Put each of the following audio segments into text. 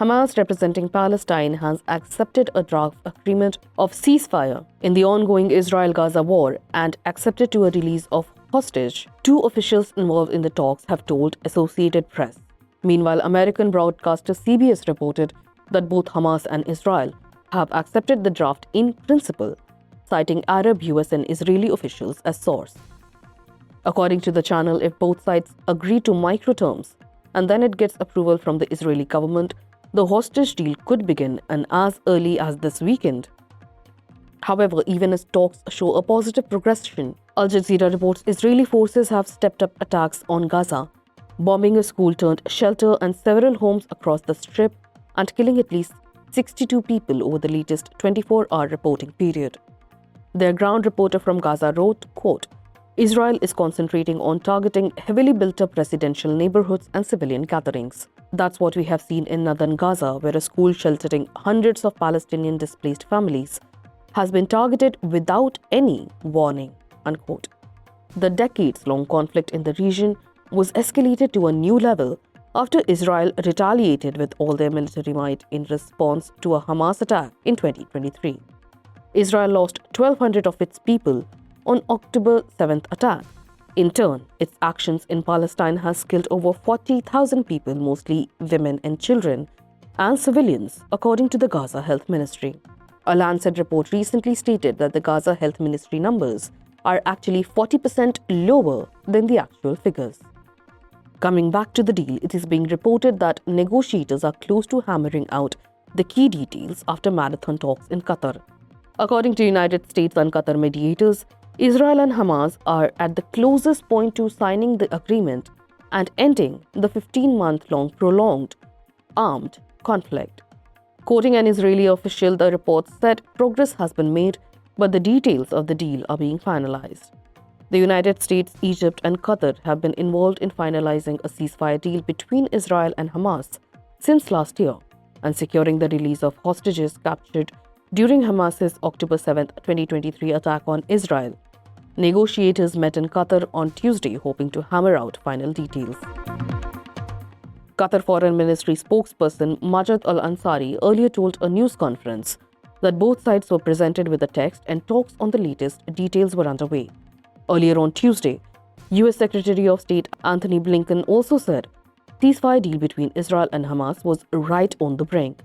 Hamas, representing Palestine, has accepted a draft agreement of ceasefire in the ongoing Israel-Gaza war and accepted to a release of hostage. Two officials involved in the talks have told Associated Press. Meanwhile, American broadcaster CBS reported that both Hamas and Israel have accepted the draft in principle, citing Arab, US, and Israeli officials as source. According to the channel, if both sides agree to micro terms and then it gets approval from the Israeli government, the hostage deal could begin and as early as this weekend. However, even as talks show a positive progression, Al Jazeera reports Israeli forces have stepped up attacks on Gaza, bombing a school turned shelter and several homes across the Strip and killing at least 62 people over the latest 24-hour reporting period. Their ground reporter from Gaza wrote, quote, Israel is concentrating on targeting heavily built-up residential neighborhoods and civilian gatherings. That's what we have seen in northern Gaza, where a school sheltering hundreds of Palestinian displaced families has been targeted without any warning, unquote. The decades-long conflict in the region was escalated to a new level after Israel retaliated with all their military might in response to a Hamas attack in 2023. Israel lost 1,200 of its people on October 7th attack. In turn, its actions in Palestine has killed over 40,000 people, mostly women and children, and civilians, according to the Gaza Health Ministry. A Lancet report recently stated that the Gaza Health Ministry numbers are actually 40% lower than the actual figures. Coming back to the deal, it is being reported that negotiators are close to hammering out the key details after marathon talks in Qatar. According to United States and Qatar mediators, Israel and Hamas are at the closest point to signing the agreement and ending the 15-month-long prolonged armed conflict. Quoting an Israeli official, the report said progress has been made, but the details of the deal are being finalized. The United States, Egypt, and Qatar have been involved in finalizing a ceasefire deal between Israel and Hamas since last year and securing the release of hostages captured during Hamas's October 7, 2023 attack on Israel. Negotiators met in Qatar on Tuesday, hoping to hammer out final details. Qatar Foreign Ministry spokesperson Majed Al-Ansari earlier told a news conference that both sides were presented with a text and talks on the latest details were underway. Earlier on Tuesday, US Secretary of State Antony Blinken also said ceasefire deal between Israel and Hamas was right on the brink.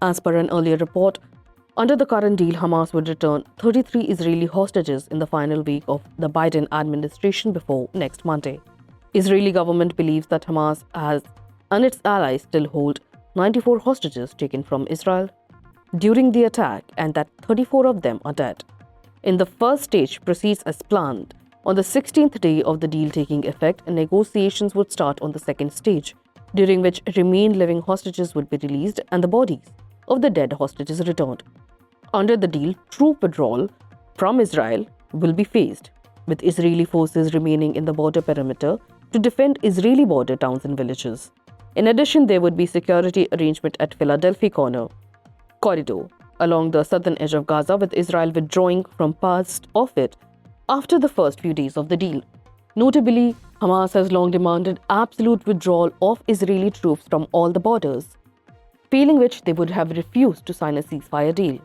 As per an earlier report, under the current deal, Hamas would return 33 Israeli hostages in the final week of the Biden administration before next Monday. Israeli government believes that Hamas has and its allies still hold 94 hostages taken from Israel during the attack and that 34 of them are dead. In the first stage proceeds as planned. On the 16th day of the deal taking effect, negotiations would start on the second stage, during which remained living hostages would be released and the bodies of the dead hostages returned. Under the deal, troop withdrawal from Israel will be phased, with Israeli forces remaining in the border perimeter to defend Israeli border towns and villages. In addition, there would be security arrangement at Philadelphia corridor along the southern edge of Gaza, with Israel withdrawing from parts of it after the first few days of the deal. Notably, Hamas has long demanded absolute withdrawal of Israeli troops from all the borders, failing which they would have refused to sign a ceasefire deal.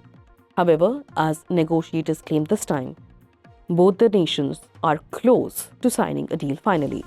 However, as negotiators claim this time, both the nations are close to signing a deal finally.